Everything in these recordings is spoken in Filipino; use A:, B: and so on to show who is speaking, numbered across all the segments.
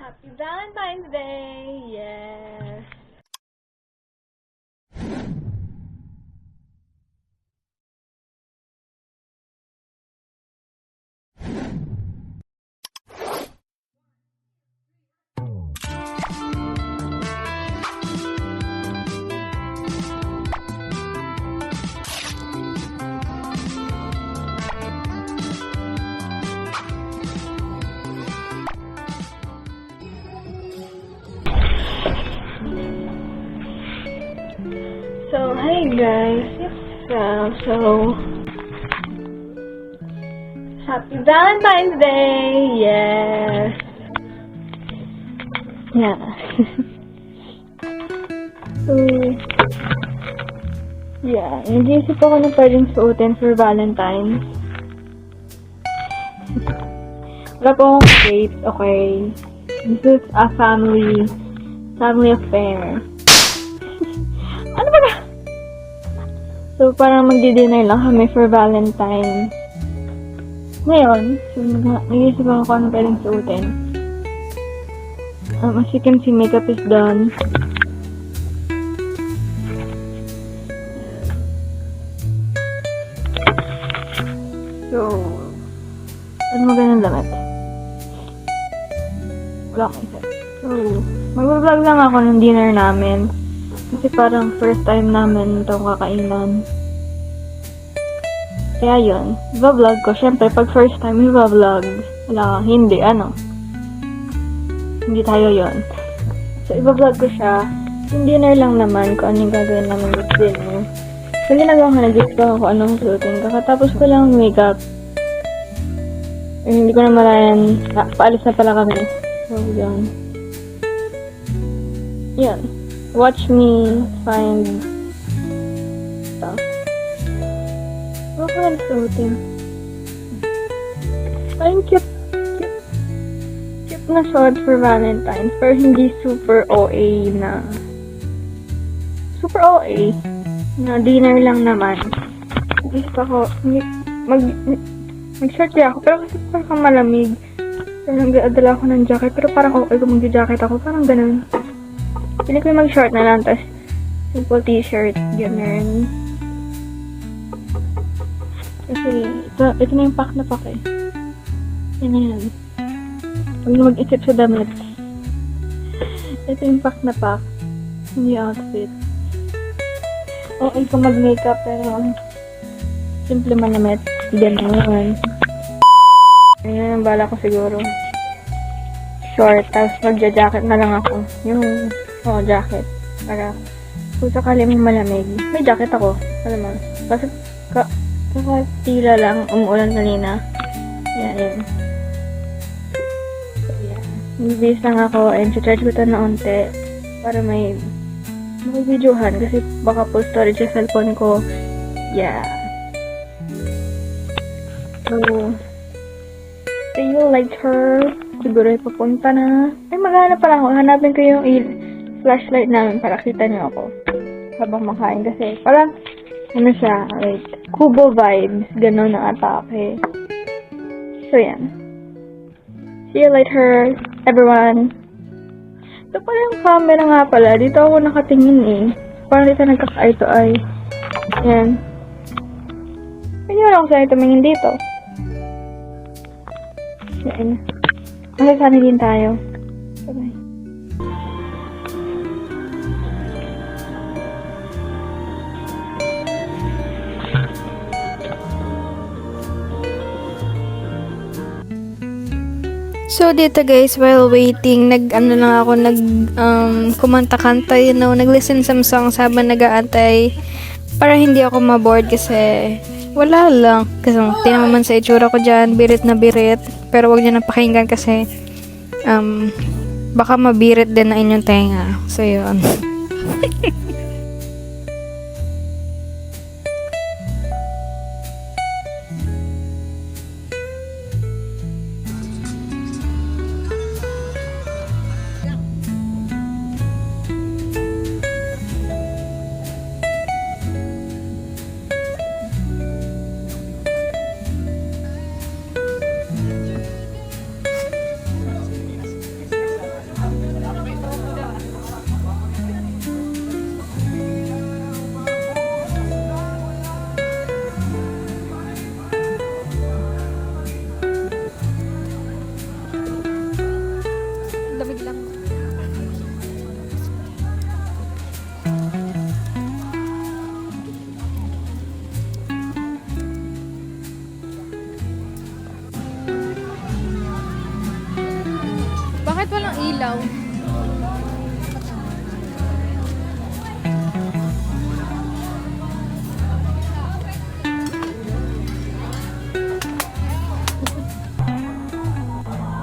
A: Happy Valentine's Day! Yes! So, hi guys, it's Sal. Happy Valentine's Day! Yes! Yeah. So, yeah, nag-iisip ako na pwedeng suotin for Valentine's. Wala po akong date, okay? This is a family affair. Ano ba na? So, parang magdi-dinner lang kami for Valentine's. Ngayon, so, nag-iisip ako kung ano pwedeng suotin. As you can see, makeup is done. So, ano magandang damit? Wala akong isa. So, mag-vlog lang ako ng dinner namin. Kasi parang first time namin itong kakainan. Kaya yun, i-vlog ko. Siyempre, pag first time, i-vlog. Wala, hindi, hindi tayo yun. So, i-vlog ko siya. Yung dinner lang naman, kung ano yung gagawin namin with dinner. So, ginagawa ko, nag-isip ako kung anong suotin. Kakatapos ko lang makeup. Hindi ko na malayan. Paalis na pala kami. So, yun. Yan. Watch me find stuff. What kind of suotin? Parang cute na short for Valentine's. Pero hindi super OA na. Super OA. Na dinner lang naman. Gusto ko, mag-short kaya ako. Pero kasi parang malamig. Pero nag-adala ako ng jacket. Pero parang okay kung mag-jacket ako. Parang ganun. Pili ko yung mag-short na lang, tapos simple t-shirt, ganun. Kasi, ito na yung pack na pack eh. Yan na yan. Huwag na mag-isip sa damit. Ito yung pack na pack. Yung outfit. Okay kung mag-makeup, pero simple man naman. Ganun. Ayun ang bala ko siguro. Short, tapos magja-jacket na lang ako. Yung jacket. Para kung sakali may malamig. May jacket ako. Alam mo. Kasi kakatila lang. Umuulan kanina. Yan. So, yeah. Nag-base lang ako and charge ko ito na unti. Para may videohan. Kasi baka full storage sa cellphone ko. Yeah. So, see you later. Siguro ay papunta na. Ay, maghanap pala ako. Hanapin ko yung flashlight namin para kita niyo ako habang makain kasi parang ano siya, like kubo vibes, gano'n ang atake. So yan, see you later everyone. Ito pala yung camera nga pala, dito ako nakatingin eh, parang dito nagkaka-eye to eye. Yan, pwede wala ako sa'yo tumingin dito. Yan, masasani din tayo. Bye.
B: So, dito guys, while waiting, kumanta-kanta, nag-listen some songs habang nag-aantay para hindi ako ma-bored kasi wala lang. Kasi tinaman sa itsura ko dyan, birit na birit. Pero wag niyo nang pakinggan kasi baka mabirit din na inyong tenga. So, yun. Bakit walang ilaw?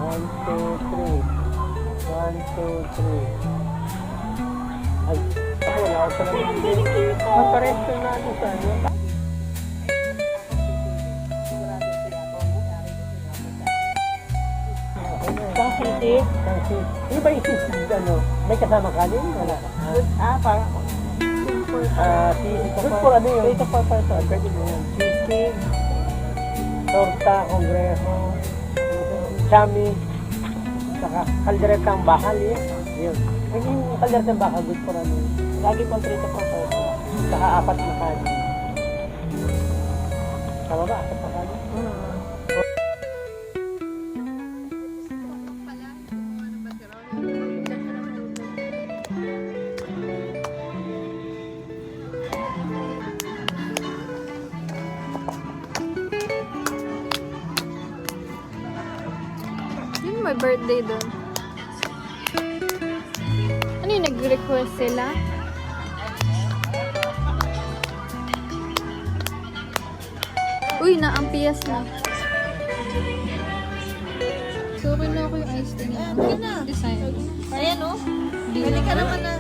C: One, two, three. One, two, three. Ay, ako wala ako sa naman. Maparesto na ako sa ano. Sa city? Sa city. Ano ba isip, ano? May kasama kanin? Wala. Parang. Good for ano yun? Ito for person. Pwede mo yun. Sisig, torta, kongreso, chami, saka kalderetang bakal yun. Yun. Yung kalderetang bakal, good for ano. Lagi pang 3 to 4 person. Saka 4 na kanin. Tama ba? 4 na kanin?
B: Yun may birthday doon. Ano yung nag-request sila? Uy, naampias na. So, okay na ako yung ice tea niya.
D: Okay na.
B: Design.
D: Ayan o.
B: Di
D: Pwede ka
B: na.
D: naman na.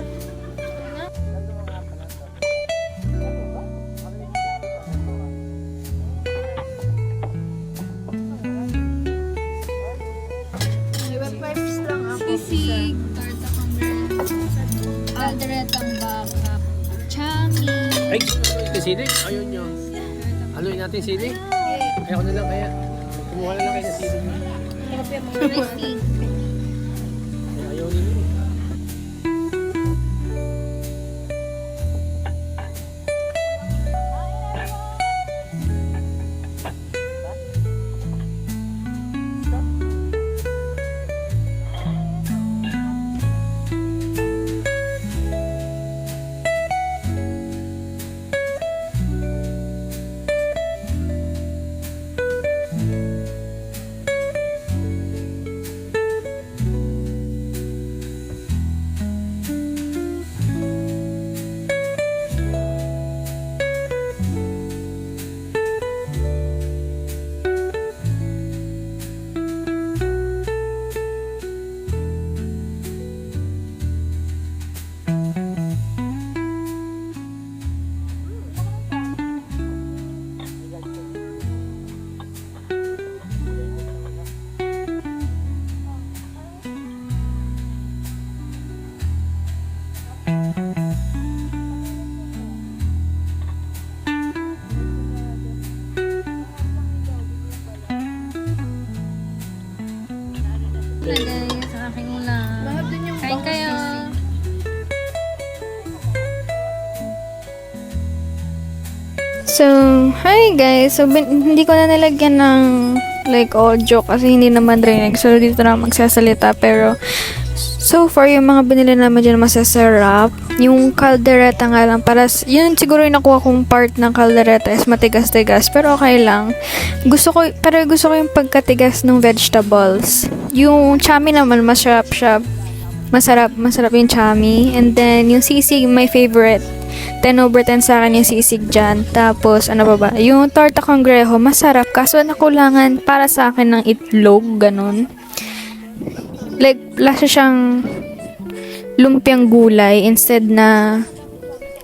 D: Vibes lang ako.
B: Sisig, torta camera, calderetang baka, chami.
C: Ay, ito sinig? Ayaw nyo. Haluin natin sinig? Ayaw na lang kaya. Kumuha na lang kayo ng sinig.
B: Ice tea.
C: Ayaw nyo.
B: Na guys, ang aking ulam. Kain kayo. So, hi guys. So, hindi ko na nilagyan ng like audio kasi hindi naman rinig. So, dito na magsasalita. Pero, so far, yung mga binili naman dyan masasarap. Yung caldereta nga lang. Yun siguro yung nakuha kong part ng caldereta is matigas-tigas. Pero okay lang. Gusto ko yung pagkatigas ng vegetables. Yung chami naman, masarap siya. Masarap yung chami. And then, yung sisig, my favorite. 10/10 sa akin yung sisig dyan. Tapos, ano pa ba? Yung torta congrejo, masarap. Kaso, nakulangan para sa akin ng itlog, ganun. Like, lasa siyang lumpiang gulay instead na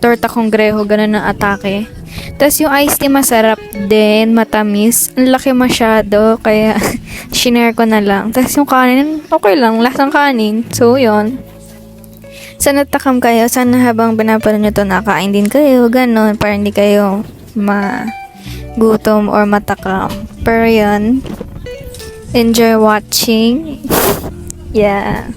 B: torta congrejo, ganun na atake. Tapos yung iced tea masarap din, matamis. Ang laki masyado, kaya shinare ko na lang. Tapos yung kanin, okay lang, lasang kanin. So, yun. Sana takam kayo, sana habang pinapanood nyo to nakain din kayo, ganun, para hindi kayo magutom or matakam. Pero yun, enjoy watching. Yeah.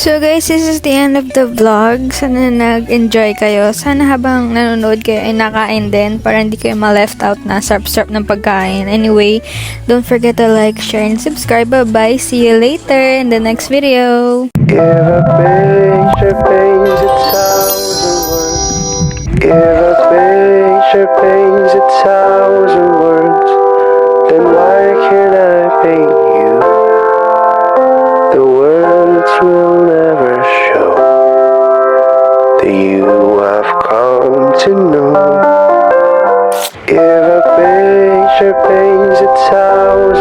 B: So guys, this is the end of the vlog. Sana nag-enjoy kayo. Sana habang nanonood kayo ay nakain din para hindi kayo ma-left out na sarap-sarap ng pagkain. Anyway, don't forget to like, share, and subscribe. Bye-bye. See you later in the next video.
E: If a picture paints 1,000 words, if a picture paints 1,000 words, then why can't I paint you? The words will never show the you I've come to know. If a picture paints 1,000